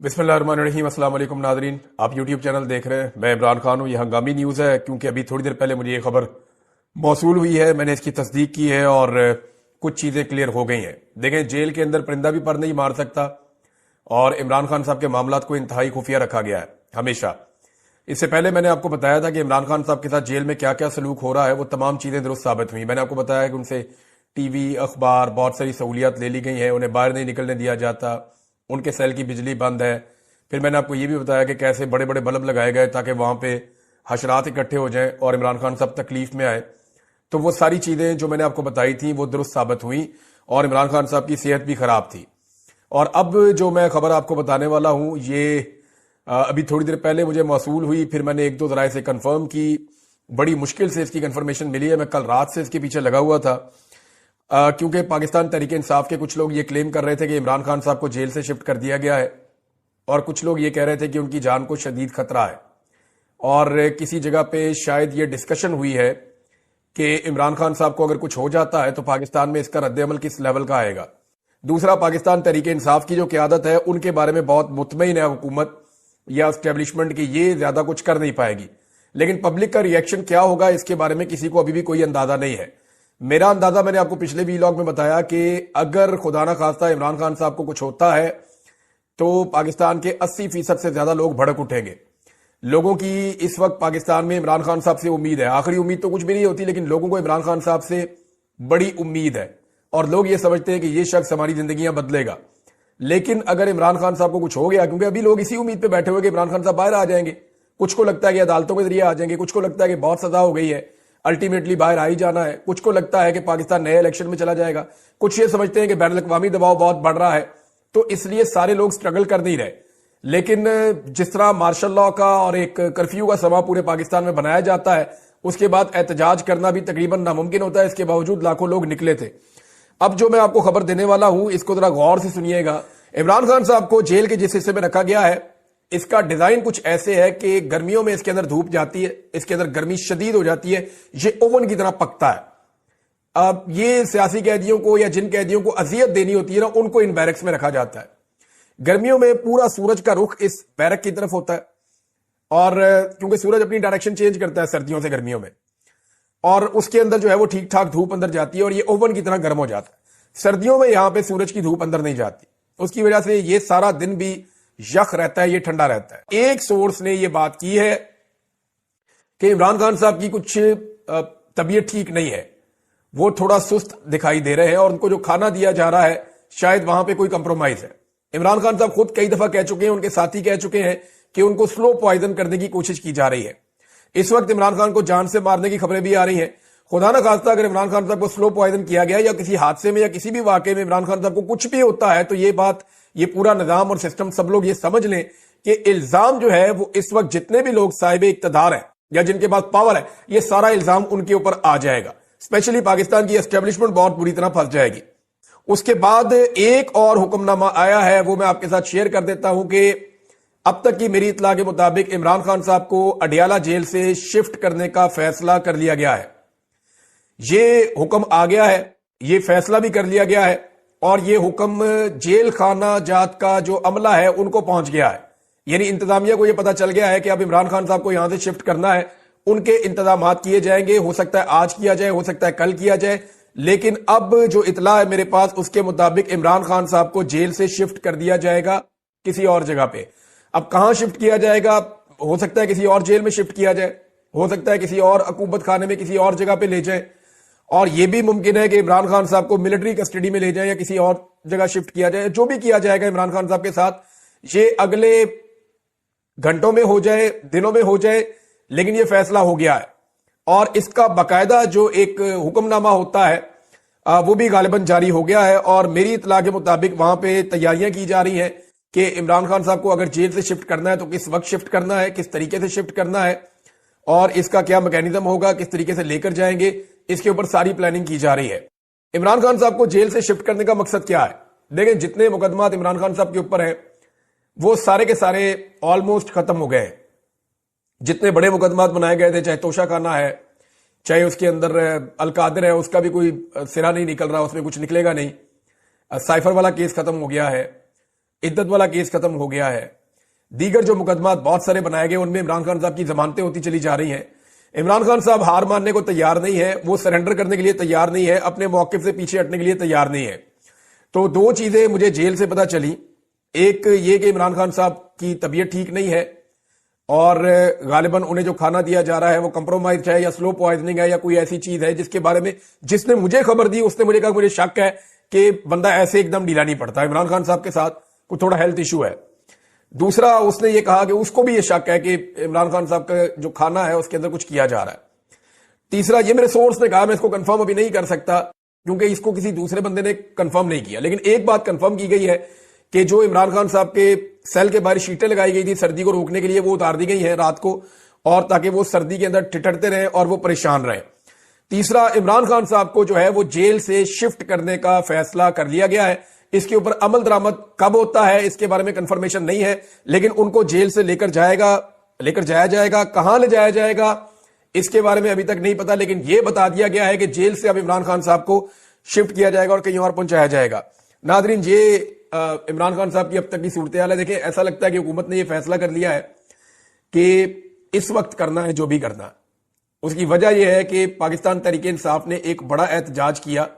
बिस्मिल्लाहिर्रहमानिर्रहीम। अस्सलाम वालेकुम नाज़रीन, आप यूट्यूब चैनल देख रहे हैं। मैं इमरान खान हूँ। ये हंगामी न्यूज़ है क्योंकि अभी थोड़ी देर पहले मुझे ये खबर मौसूल हुई है। मैंने इसकी तस्दीक की है और कुछ चीज़ें क्लियर हो गई हैं। देखें, जेल के अंदर परिंदा भी पर नहीं मार सकता और इमरान खान साहब के मामलात को इंतहाई खुफिया रखा गया है हमेशा। इससे पहले मैंने आपको बताया था कि इमरान खान साहब के साथ जेल में क्या क्या सलूक हो रहा है, वो तमाम चीज़ें दुरुस्त साबित हुई। मैंने आपको बताया कि उनसे टीवी, अखबार, बहुत सारी सहूलियात ले ली गई हैं। उन्हें बाहर नहीं निकलने दिया जाता, उनके सेल की बिजली बंद है। फिर मैंने आपको ये भी बताया कि कैसे बड़े बड़े बल्ब लगाए गए ताकि वहां पे हशरात इकट्ठे हो जाएं और इमरान खान साहब तकलीफ में आए। तो वो सारी चीजें जो मैंने आपको बताई थी वो दुरुस्त साबित हुई और इमरान खान साहब की सेहत भी खराब थी। और अब जो मैं खबर आपको बताने वाला हूं ये अभी थोड़ी देर पहले मुझे मौसूल हुई। फिर मैंने एक दो जराए से कंफर्म की। बड़ी मुश्किल से इसकी कंफर्मेशन मिली है। मैं कल रात से इसके पीछे लगा हुआ था क्योंकि पाकिस्तान तहरीक इंसाफ के कुछ लोग ये क्लेम कर रहे थे कि इमरान खान साहब को जेल से शिफ्ट कर दिया गया है और कुछ लोग ये कह रहे थे कि उनकी जान को शदीद खतरा है। और किसी जगह पे शायद ये डिस्कशन हुई है कि इमरान खान साहब को अगर कुछ हो जाता है तो पाकिस्तान में इसका रद्द-ए-अमल किस लेवल का आएगा। दूसरा, पाकिस्तान तहरीक इंसाफ की जो क़यादत है उनके बारे में बहुत मुतमईन है हुकूमत या एस्टेब्लिशमेंट की, ये ज्यादा कुछ कर नहीं पाएगी। लेकिन पब्लिक का रिएक्शन क्या होगा इसके बारे में किसी को अभी भी कोई अंदाजा नहीं है। मेरा अंदाजा मैंने आपको पिछले वीलॉग में बताया कि अगर खुदा ना खास्ता इमरान खान साहब को कुछ होता है तो पाकिस्तान के 80% से ज्यादा लोग भड़क उठेंगे। लोगों की इस वक्त पाकिस्तान में इमरान खान साहब से उम्मीद है। आखिरी उम्मीद तो कुछ भी नहीं होती, लेकिन लोगों को इमरान खान साहब से बड़ी उम्मीद है और लोग ये समझते हैं कि ये शख्स हमारी जिंदगियां बदलेगा। लेकिन अगर इमरान खान साहब को कुछ हो गया, क्योंकि अभी लोग इसी उम्मीद पे बैठे हुए कि इमरान खान साहब बाहर आ जाएंगे, कुछ को लगता है कि अदालतों के जरिए आ जाएंगे, कुछ को लगता है कि बहुत सजा हो गई है, अल्टीमेटली बाहर आ ही जाना है, कुछ को लगता है कि पाकिस्तान नए इलेक्शन में चला जाएगा, कुछ ये समझते हैं कि बैनुल अक़वामी दबाव बहुत बढ़ रहा है। तो इसलिए सारे लोग स्ट्रगल कर नहीं रहे। लेकिन जिस तरह मार्शल लॉ का और एक कर्फ्यू का समा पूरे पाकिस्तान में बनाया जाता है, उसके बाद एहतजाज करना भी तकरीबन नामुमकिन होता है। इसके बावजूद लाखों लोग निकले थे। अब जो मैं आपको खबर देने वाला हूं इसको जरा गौर से सुनिएगा। इमरान खान साहब को जेल के जिस हिस्से में रखा गया है, इसका डिजाइन कुछ ऐसे है कि गर्मियों में इसके अंदर धूप जाती है, इसके अंदर गर्मी शदीद हो जाती है, ये ओवन की तरह पकता है। अब ये सियासी कैदियों को या जिन कैदियों को अजियत देनी होती है ना, उनको इन बैरक्स में रखा जाता है। गर्मियों में पूरा सूरज का रुख इस बैरक की तरफ होता है और क्योंकि सूरज अपनी डायरेक्शन चेंज करता है सर्दियों से गर्मियों में, और उसके अंदर जो है वो ठीक ठाक धूप अंदर जाती है और ये ओवन की तरह गर्म हो जाता है। सर्दियों में यहां पे सूरज की धूप अंदर नहीं जाती, उसकी वजह से ये सारा दिन भी यख रहता है, ये ठंडा रहता है। एक सोर्स ने ये बात की है कि इमरान खान साहब की कुछ तबीयत ठीक नहीं है, वो थोड़ा सुस्त दिखाई दे रहे हैं और उनको जो खाना दिया जा रहा है शायद वहां पे कोई कंप्रोमाइज है। इमरान खान साहब खुद कई दफा कह चुके हैं, उनके साथी कह चुके हैं कि उनको स्लो पॉइजन करने की कोशिश की जा रही है। इस वक्त इमरान खान को जान से मारने की खबरें भी आ रही हैं। खुदा ना खास्ता अगर इमरान खान साहब को स्लो पॉइजन किया गया या किसी हादसे में या किसी भी वाकये में इमरान खान साहब को कुछ भी होता है तो ये बात, ये पूरा निजाम और सिस्टम, सब लोग ये समझ लें कि इल्जाम जो है वो इस वक्त जितने भी लोग साहिब इक्तदार हैं या जिनके पास पावर है, ये सारा इल्जाम उनके ऊपर आ जाएगा। स्पेशली पाकिस्तान की एस्टेब्लिशमेंट बहुत बुरी तरह फंस जाएगी। उसके बाद एक और हुक्मनामा आया है, वो मैं आपके साथ शेयर कर देता हूं कि अब तक की मेरी इत्तला के मुताबिक इमरान खान साहब को अडियाला जेल से शिफ्ट करने का फैसला कर लिया गया है। ये हुक्म आ गया है, ये फैसला भी कर लिया गया है और ये हुक्म जेल खाना जात का जो अमला है उनको पहुंच गया है। यानी इंतजामिया को यह पता चल गया है कि अब इमरान खान साहब को यहां से शिफ्ट करना है, उनके इंतजाम किए जाएंगे। हो सकता है आज किया जाए, हो सकता है कल किया जाए, लेकिन अब जो इतला है मेरे पास उसके मुताबिक इमरान खान साहब को जेल से शिफ्ट कर दिया जाएगा किसी और जगह पे। अब कहां शिफ्ट किया जाएगा, हो सकता है किसी और जेल में शिफ्ट किया जाए, हो सकता है किसी और अकूबत खाने में किसी और जगह पे ले जाए, और यह भी मुमकिन है कि इमरान खान साहब को मिलिट्री कस्टडी में ले जाए या किसी और जगह शिफ्ट किया जाए। जो भी किया जाएगा इमरान खान साहब के साथ, ये अगले घंटों में हो जाए, दिनों में हो जाए, लेकिन यह फैसला हो गया है और इसका बाकायदा जो एक हुक्मनामा होता है वो भी गालिबन जारी हो गया है। और मेरी इतला के मुताबिक वहां पे तैयारियां की जा रही हैं कि इमरान खान साहब को अगर जेल से शिफ्ट करना है तो किस वक्त शिफ्ट करना है, किस तरीके से शिफ्ट करना है और इसका क्या मैकेनिज्म होगा, किस तरीके से लेकर जाएंगे, इसके ऊपर सारी प्लानिंग की जा रही है। इमरान खान साहब को जेल से शिफ्ट करने का मकसद क्या है? देखें, जितने मुकदमात इमरान खान साहब के ऊपर हैं वो सारे के सारे ऑलमोस्ट खत्म हो गए हैं। जितने बड़े मुकदमात बनाए गए थे, चाहे तोशा खाना है, चाहे उसके अंदर अलकादर है, उसका भी कोई सिरा नहीं निकल रहा, उसमें कुछ निकलेगा नहीं। साइफर वाला केस खत्म हो गया है। इद्दत वाला केस खत्म हो गया है। दीगर जो मुकदमात बहुत सारे बनाए गए उनमें इमरान खान साहब की जमानतें होती चली जा रही हैं। इमरान खान साहब हार मानने को तैयार नहीं है, वो सरेंडर करने के लिए तैयार नहीं है, अपने मौकिफ से पीछे हटने के लिए तैयार नहीं है। तो दो चीजें मुझे जेल से पता चली, एक ये कि इमरान खान साहब की तबीयत ठीक नहीं है और गालिबन उन्हें जो खाना दिया जा रहा है वो कंप्रोमाइज है या स्लो पॉइजनिंग है या कोई ऐसी चीज है जिसके बारे में जिसने मुझे खबर दी उसने मुझे कहा मुझे शक है कि बंदा ऐसे एकदम ढीला नहीं पड़ता, इमरान खान साहब के साथ कुछ थोड़ा हेल्थ इशू है। दूसरा, उसने ये कहा कि उसको भी ये शक है कि इमरान खान साहब का जो खाना है उसके अंदर कुछ किया जा रहा है। तीसरा, ये मेरे सोर्स ने कहा, मैं इसको कंफर्म अभी नहीं कर सकता क्योंकि इसको किसी दूसरे बंदे ने कंफर्म नहीं किया, लेकिन एक बात कंफर्म की गई है कि जो इमरान खान साहब के सेल के बाहर शीटें लगाई गई थी सर्दी को रोकने के लिए वो उतार दी गई हैं रात को, और ताकि वो सर्दी के अंदर ठिठरते रहे और वो परेशान रहे। तीसरा, इमरान खान साहब को जो है वो जेल से शिफ्ट करने का फैसला कर लिया गया है। इसके ऊपर अमल दरामद कब होता है इसके बारे में कंफर्मेशन नहीं है, लेकिन उनको जेल से लेकर जाया जाएगा। कहां ले जाया जाएगा इसके बारे में अभी तक नहीं पता, लेकिन यह बता दिया गया है कि जेल से अब इमरान खान साहब को शिफ्ट किया जाएगा और कहीं और पहुंचाया जाएगा। नादरीन, ये इमरान खान साहब की अब तक की सूरत हाल है। देखिए, ऐसा लगता है कि हुकूमत ने यह फैसला कर लिया है कि इस वक्त करना है जो भी करना। उसकी वजह यह है कि पाकिस्तान तहरीक-ए-इंसाफ ने एक बड़ा एहतजाज किया,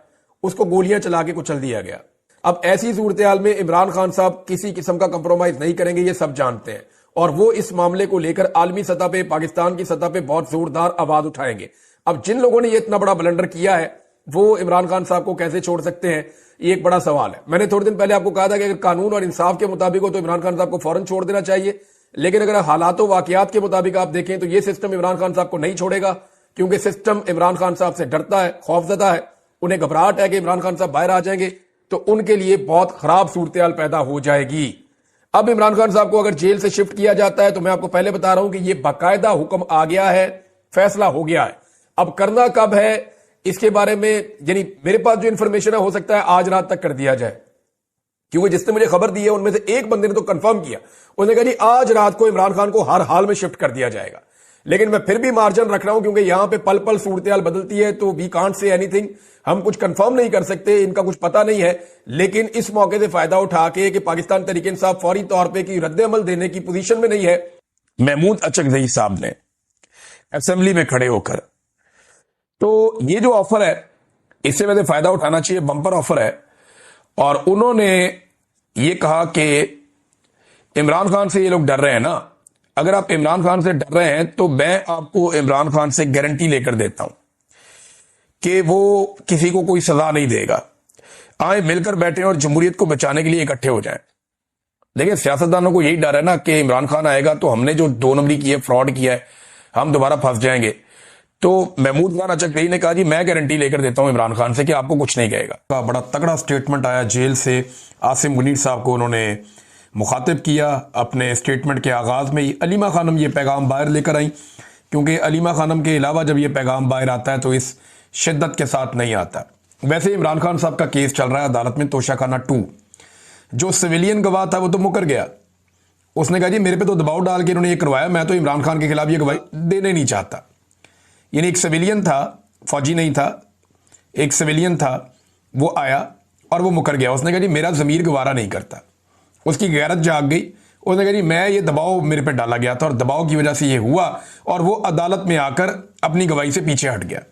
उसको गोलियां चला के कुचल दिया गया। अब ऐसी सूरत हाल में इमरान खान साहब किसी किस्म का कंप्रोमाइज नहीं करेंगे, ये सब जानते हैं, और वो इस मामले को लेकर आलमी सतह पे, पाकिस्तान की सतह पे बहुत जोरदार आवाज उठाएंगे। अब जिन लोगों ने ये इतना बड़ा ब्लंडर किया है वो इमरान खान साहब को कैसे छोड़ सकते हैं, ये एक बड़ा सवाल है। मैंने थोड़े दिन पहले आपको कहा था कि अगर कानून और इंसाफ के मुताबिक हो तो इमरान खान साहब को फौरन छोड़ देना चाहिए, लेकिन अगर हालातों वाकयात के मुताबिक आप देखें तो ये सिस्टम इमरान खान साहब को नहीं छोड़ेगा, क्योंकि सिस्टम इमरान खान साहब से डरता है, खौफजदा है, उन्हें घबराहट है कि इमरान खान साहब बाहर आ जाएंगे तो उनके लिए बहुत खराब सूरत हाल पैदा हो जाएगी। अब इमरान खान साहब को अगर जेल से शिफ्ट किया जाता है तो मैं आपको पहले बता रहा हूं कि यह बाकायदा हुक्म आ गया है, फैसला हो गया है। अब करना कब है इसके बारे में, यानी मेरे पास जो इंफॉर्मेशन है हो सकता है आज रात तक कर दिया जाए, क्योंकि जिसने मुझे खबर दी है उनमें से एक बंदे ने तो कंफर्म किया, उसने कहा जी आज रात को इमरान खान को हर हाल में शिफ्ट कर दिया जाएगा। लेकिन मैं फिर भी मार्जिन रख रहा हूं क्योंकि यहां पे पल पल सूरत हाल बदलती है, तो वी कांट से एनीथिंग, हम कुछ कंफर्म नहीं कर सकते, इनका कुछ पता नहीं है। लेकिन इस मौके से फायदा उठा के कि पाकिस्तान तहरीक-ए-इंसाफ फौरी तौर पे की रद्द अमल देने की पोजीशन में नहीं है, महमूद अचकजई साहब ने असेंबली में खड़े होकर, तो ये जो ऑफर है इससे वैसे फायदा उठाना चाहिए, बंपर ऑफर है। और उन्होंने ये कहा कि इमरान खान से ये लोग डर रहे हैं ना, अगर आप इमरान खान से डर रहे हैं तो मैं आपको इमरान खान से गारंटी लेकर देता हूं कि वो किसी को कोई सजा नहीं देगा। आए मिलकर बैठे और जमहूरियत को बचाने के लिए इकट्ठे हो जाएं। देखिए, सियासतदानों को यही डर है ना कि इमरान खान आएगा तो हमने जो 2 नंबरी की है, फ्रॉड किया है, हम दोबारा फंस जाएंगे। तो महमूद खान अचकजई ने कहा जी मैं गारंटी लेकर देता हूं इमरान खान से कि आपको कुछ नहीं कहेगा। बड़ा तगड़ा स्टेटमेंट आया जेल से, आसिम मुनीर साहब को उन्होंने मुखातिब किया। अपने स्टेटमेंट के आगाज में अलीमा खानम ये पैगाम बाहर लेकर आई, क्योंकि अलीमा खानम के अलावा जब ये पैगाम बाहर आता है तो इस शिद्दत के साथ नहीं आता। वैसे इमरान खान साहब का केस चल रहा है अदालत में, तोशाखाना 2। जो सिविलियन गवाह था वो तो मुकर गया, उसने कहा जी मेरे पे तो दबाव डाल के इन्होंने ये करवाया, मैं तो इमरान खान के खिलाफ ये गवाही देने नहीं चाहता। यानी एक सिविलियन था, फौजी नहीं था, एक सिविलियन था, वो आया और वो मुकर गया। उसने कहा जी मेरा ज़मीर गवारा नहीं करता, उसकी गैरत जाग गई। उसने कहा जी मैं ये दबाव मेरे पे डाला गया था और दबाव की वजह से ये हुआ, और वो अदालत में आकर अपनी गवाही से पीछे हट गया।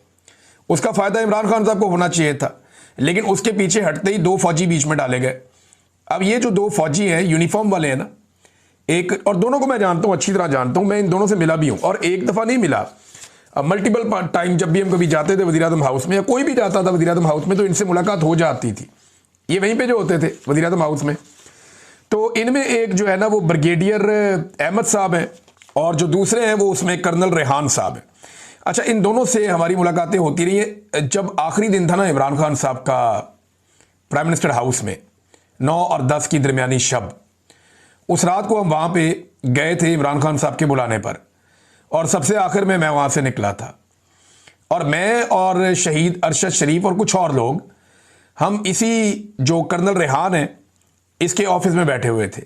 उसका फायदा इमरान खान साहब को होना चाहिए था, लेकिन उसके पीछे हटते ही 2 फौजी बीच में डाले गए। अब ये जो 2 फौजी हैं, यूनिफॉर्म वाले हैं ना, एक, और दोनों को मैं जानता हूं, अच्छी तरह जानता हूं, मैं इन दोनों से मिला भी हूं, और एक दफा नहीं मिला, मल्टीपल टाइम जब भी हम कभी जाते थे वज़ीर-ए-आज़म हाउस में, या कोई भी जाता था वज़ीर-ए-आज़म हाउस में, तो इनसे मुलाकात हो जाती थी। ये वहीं पे जो होते थे वज़ीर-ए-आज़म हाउस में। तो इनमें एक जो है ना वो ब्रिगेडियर अहमद साहब हैं, और जो दूसरे हैं वो उसमें कर्नल रेहान साहब हैं। अच्छा, इन दोनों से हमारी मुलाकातें होती रही हैं। जब आखिरी दिन था ना इमरान खान साहब का प्राइम मिनिस्टर हाउस में, 9 और 10 की दरमियानी शब, उस रात को हम वहाँ पे गए थे इमरान खान साहब के बुलाने पर, और सबसे आखिर में मैं वहाँ से निकला था, और मैं और शहीद अरशद शरीफ और कुछ और लोग, हम इसी जो कर्नल रेहान है इसके ऑफिस में बैठे हुए थे।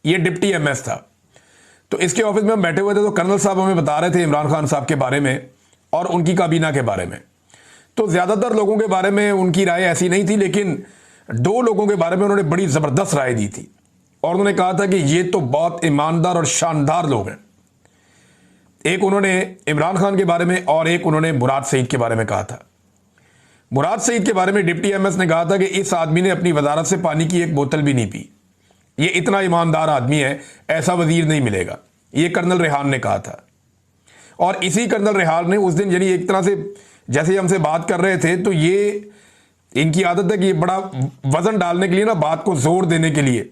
ये डिप्टी एमएस था, तो इसके ऑफिस में हम बैठे हुए थे। तो कर्नल साहब हमें बता रहे थे इमरान खान साहब के बारे में और उनकी काबीना के बारे में। तो ज़्यादातर लोगों के बारे में उनकी राय ऐसी नहीं थी, लेकिन 2 लोगों के बारे में उन्होंने बड़ी ज़बरदस्त राय दी थी, और उन्होंने कहा था कि ये तो बहुत ईमानदार और शानदार लोग हैं। एक उन्होंने इमरान खान के बारे में और एक उन्होंने मुराद सईद के बारे में कहा था। मुराद सईद के बारे में डिप्टी एमएस ने कहा था कि इस आदमी ने अपनी वजारत से पानी की एक बोतल भी नहीं पी, ये इतना ईमानदार आदमी है, ऐसा वजीर नहीं मिलेगा, ये कर्नल रेहान ने कहा था। और इसी कर्नल रेहान ने उस दिन, यानी एक तरह से जैसे हमसे बात कर रहे थे, तो ये इनकी आदत है कि ये बड़ा वजन डालने के लिए ना, बात को जोर देने के लिए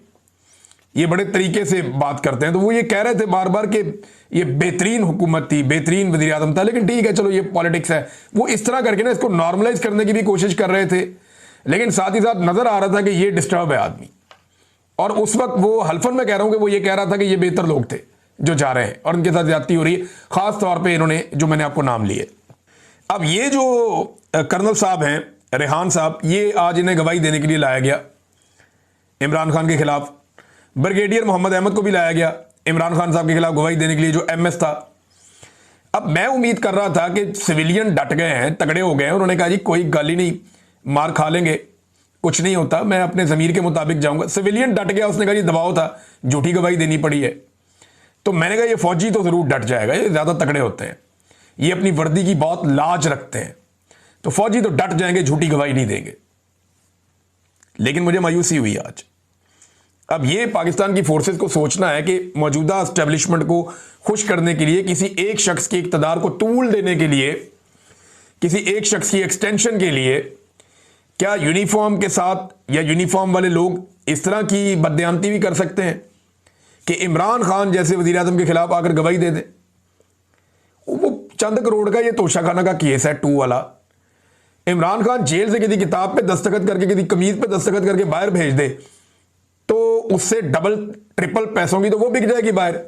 ये बड़े तरीके से बात करते हैं। तो वो ये कह रहे थे बार बार कि ये बेहतरीन हुकूमत थी, बेहतरीन वज़ीर आज़म था, लेकिन ठीक है चलो ये पॉलिटिक्स है। वो इस तरह करके ना इसको नॉर्मलाइज करने की भी कोशिश कर रहे थे, लेकिन साथ ही साथ नजर आ रहा था कि ये डिस्टर्ब है आदमी। और उस वक्त वो हल्फन में कह रहा हूं कि वो ये कह रहा था कि ये बेहतर लोग थे जो जा रहे हैं और उनके साथ ज्यादती हो रही है, खास तौर पर इन्होंने जो मैंने आपको नाम लिए। अब ये जो कर्नल साहब हैं, रेहान साहब, ये आज इन्हें गवाही देने के लिए लाया गया इमरान खान के खिलाफ। ब्रिगेडियर मोहम्मद अहमद को भी लाया गया इमरान खान साहब के खिलाफ गवाही देने के लिए, जो एमएस था। अब मैं उम्मीद कर रहा था कि सिविलियन डट गए हैं, तगड़े हो गए हैं, उन्होंने कहा जी कोई गल ही नहीं, मार खा लेंगे, कुछ नहीं होता, मैं अपने ज़मीर के मुताबिक जाऊंगा। सिविलियन डट गया, उसने कहा जी दबाव था, झूठी गवाही देनी पड़ी है। तो मैंने कहा ये फौजी तो ज़रूर डट जाएगा, ये ज़्यादा तगड़े होते हैं, ये अपनी वर्दी की बहुत लाज रखते हैं, तो फौजी तो डट जाएंगे, झूठी गवाही नहीं देंगे। लेकिन मुझे मायूसी हुई आज। अब ये पाकिस्तान की फोर्सेस को सोचना है कि मौजूदा एस्टेब्लिशमेंट को खुश करने के लिए, किसी एक शख्स के इक़्तिदार को तूल देने के लिए, किसी एक शख्स की एक्सटेंशन के लिए, क्या यूनिफॉर्म के साथ या यूनिफॉर्म वाले लोग इस तरह की बदयांती भी कर सकते हैं कि इमरान खान जैसे वज़ीर आज़म के खिलाफ आकर गवाही दे दें? वो चंद करोड़ का ये तोशाखाना का केस है 2 वाला। इमरान खान जेल से किसी किताब पे दस्तखत करके, किसी कमीज पे दस्तखत करके बाहर भेज दे, तो उससे डबल ट्रिपल पैसों की तो वो बिक जाएगी बाहर।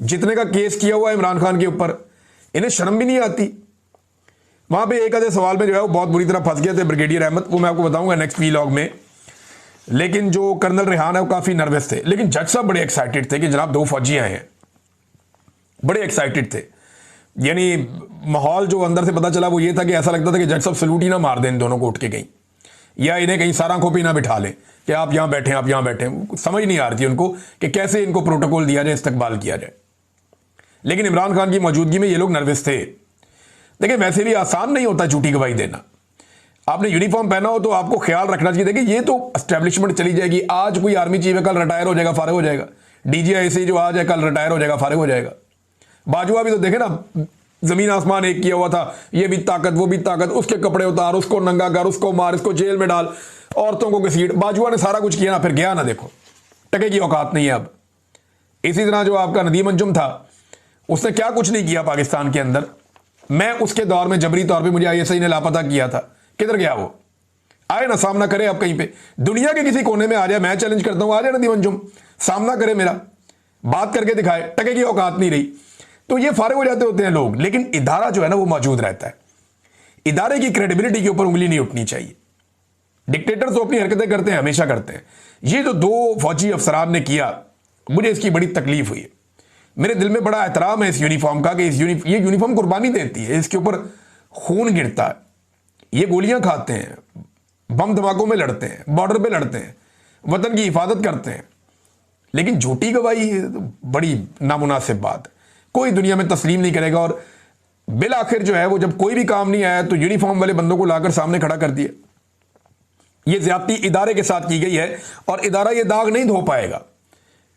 जितने का केस किया हुआ है इमरान खान के ऊपर, इन्हें शर्म भी नहीं आती। वहां पे एक आधे सवाल में जो है वो बहुत बुरी तरह फंस गए थे ब्रिगेडियर अहमद, वो मैं आपको बताऊंगा नेक्स्ट वीलॉग में। लेकिन जो कर्नल रेहान है वो काफी नर्वस थे, लेकिन जज साहब बड़े एक्साइटेड थे कि जनाब 2 फौजी आए हैं, बड़े एक्साइटेड थे। यानी माहौल जो अंदर से पता चला वो ये था कि ऐसा लगता था कि जज साहब सलूट ही ना मार दें इन दोनों को उठ के कहीं, या इन्हें कहीं सारा खोपी ना बिठा लें कि आप यहां बैठे, आप यहां बैठे। समझ नहीं आ रही थी उनको कि कैसे इनको प्रोटोकॉल दिया जाए, इस्तकबाल किया जाए। लेकिन इमरान खान की मौजूदगी में ये लोग नर्वस थे। देखिए वैसे भी आसान नहीं होता झूठी गवाही देना। आपने यूनिफॉर्म पहना हो तो आपको ख्याल रखना चाहिए। देखिए ये तो एस्टेब्लिशमेंट चली जाएगी, आज कोई आर्मी चीफ है, कल रिटायर हो जाएगा, फारिग हो जाएगा। डीजीआईसी जो आज है कल रिटायर हो जाएगा, फारिग हो जाएगा। बाजुआ भी तो देखे ना, जमीन आसमान एक किया हुआ था, ये भी ताकत वो भी ताकत, उसके कपड़े उतार, उसको नंगा कर, उसको मार, इसको जेल में डाल, औरतों को घसीट। बाजुआ ने सारा कुछ किया ना, फिर गया ना, देखो टके की औकात नहीं है अब। इसी तरह जो आपका नदीम अंजुम था, उसने क्या कुछ नहीं किया पाकिस्तान के अंदर। मैं उसके दौर में जबरी तौर पे मुझे आईएसआई ने लापता किया था, किधर गया वो? आए ना, सामना करे अब कहीं पे, दुनिया के किसी कोने में आ जाए, मैं चैलेंज करता हूं, आ जाए नदीम अंजुम, सामना करे मेरा, बात करके दिखाए, टके की औकात नहीं रही। तो ये फारिग हो जाते होते हैं लोग, लेकिन इदारा जो है ना वो मौजूद रहता है। इदारे की क्रेडिबिलिटी के ऊपर उंगली नहीं उठनी चाहिए। डिक्टेटर तो अपनी हरकतें करते हैं, हमेशा करते हैं। ये जो 2 फौजी अफसरान ने किया, मुझे इसकी बड़ी तकलीफ हुई है। मेरे दिल में बड़ा एहतराम है इस यूनिफॉर्म का कि ये यूनिफॉर्म कुर्बानी देती है, इसके ऊपर खून गिरता है, ये गोलियां खाते हैं, बम धमाकों में लड़ते हैं, बॉर्डर पे लड़ते हैं, वतन की हिफाजत करते हैं। लेकिन झूठी गवाही बड़ी नामुनासिब बात है, कोई दुनिया में तस्लीम नहीं करेगा। और बिल आखिर जो है वो जब कोई भी काम नहीं आया तो यूनिफॉर्म वाले बंदों को लाकर सामने खड़ा कर दिया। ये ज्यादती इदारे के साथ की गई है और इदारा ये दाग नहीं धो पाएगा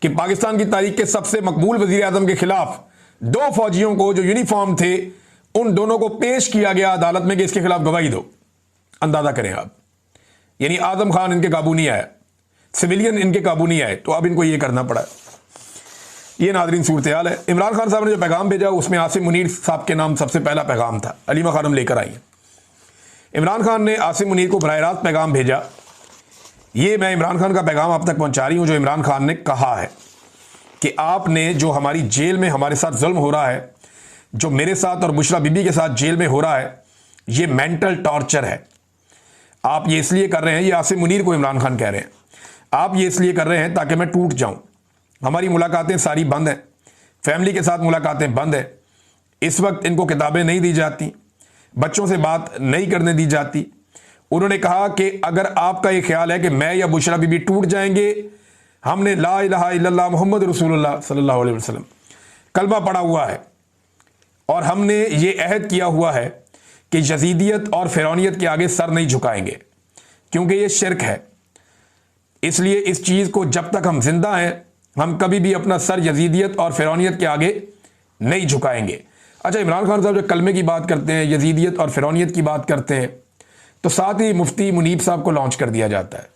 कि पाकिस्तान की तारीख के सबसे मकबूल वजीर आजम के खिलाफ 2 फौजियों को जो यूनिफॉर्म थे, उन दोनों को पेश किया गया अदालत में कि इसके खिलाफ गवाही दो। अंदाजा करें आप, यानी आजम खान इनके काबू नहीं आया, सिविलियन इनके काबू नहीं आए, तो अब इनको ये करना पड़ा। ये नादरीन सूरत हाल है। इमरान खान साहब ने जो पैगाम भेजा उसमें आसिम मुनीर साहब के नाम सबसे पहला पैगाम था। अलीमा खानम लेकर आई है। इमरान खान ने आसिम मुनीर को बराह रास्त पैगाम भेजा। ये मैं इमरान खान का पैगाम आप तक पहुंचा रही हूं, जो इमरान खान ने कहा है कि आपने जो हमारी जेल में हमारे साथ जुल्म हो रहा है, जो मेरे साथ और बुशरा बीबी के साथ जेल में हो रहा है, ये मेंटल टॉर्चर है। आप ये इसलिए कर रहे हैं, ये आसिम मुनीर को इमरान खान कह रहे हैं, आप ये इसलिए कर रहे हैं ताकि मैं टूट जाऊं। हमारी मुलाकातें सारी बंद हैं, फैमिली के साथ मुलाकातें बंद है। इस वक्त इनको किताबें नहीं दी जाती, बच्चों से बात नहीं करने दी जाती। उन्होंने कहा कि अगर आपका ये ख्याल है कि मैं या बुशरा बीबी टूट जाएंगे हमने ला इलाहा इल्लल्लाह मोहम्मद रसूलुल्लाह सल्लल्लाहु अलैहि वसल्लम कलमा पढ़ा हुआ है और हमने ये अहद किया हुआ है कि यजीदियत और फिरौनियत के आगे सर नहीं झुकाएंगे, क्योंकि ये शिरक है। इसलिए इस चीज़ को जब तक हम जिंदा हैं हम कभी भी अपना सर यजीदियत और फिरौनियत के आगे नहीं झुकाएंगे। अच्छा, इमरान खान साहब जब कलमे की बात करते हैं, यजीदियत और फिरौनियत की बात करते हैं, तो साथ ही मुफ्ती मुनीब साहब को लॉन्च कर दिया जाता है।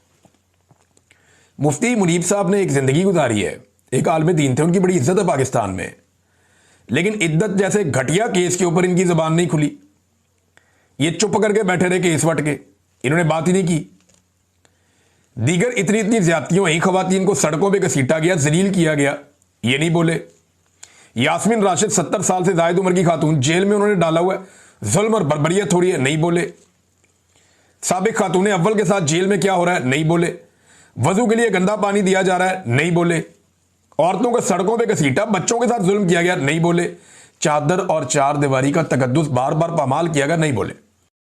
मुफ्ती मुनीब साहब ने एक ज़िंदगी गुजारी है, एक आलिम दीन थे, उनकी बड़ी इज्जत है पाकिस्तान में, लेकिन इद्दत जैसे घटिया केस के ऊपर इनकी ज़बान नहीं खुली। ये चुप करके बैठे रहे केस वट के, इन्होंने बात ही नहीं की। दीगर इतनी इतनी ज्यादतियों ही खवातीन को सड़कों पे घसीटा गया, जलील किया गया, ये नहीं बोले। यास्मीन राशिद 70 साल से जायद उम्र की खातून, जेल में उन्होंने डाला हुआ है, जुल्म और बर्बरियत हो रही है, नहीं बोले। साबिक खातून अव्वल के साथ जेल में क्या हो रहा है, नहीं बोले। वजू के लिए गंदा पानी दिया जा रहा है, नहीं बोले। औरतों को सड़कों पे घसीटा, बच्चों के साथ जुल्म किया गया, नहीं बोले। चादर और चार दीवारी का तकद्दुस बार बार पामाल किया गया, नहीं बोले।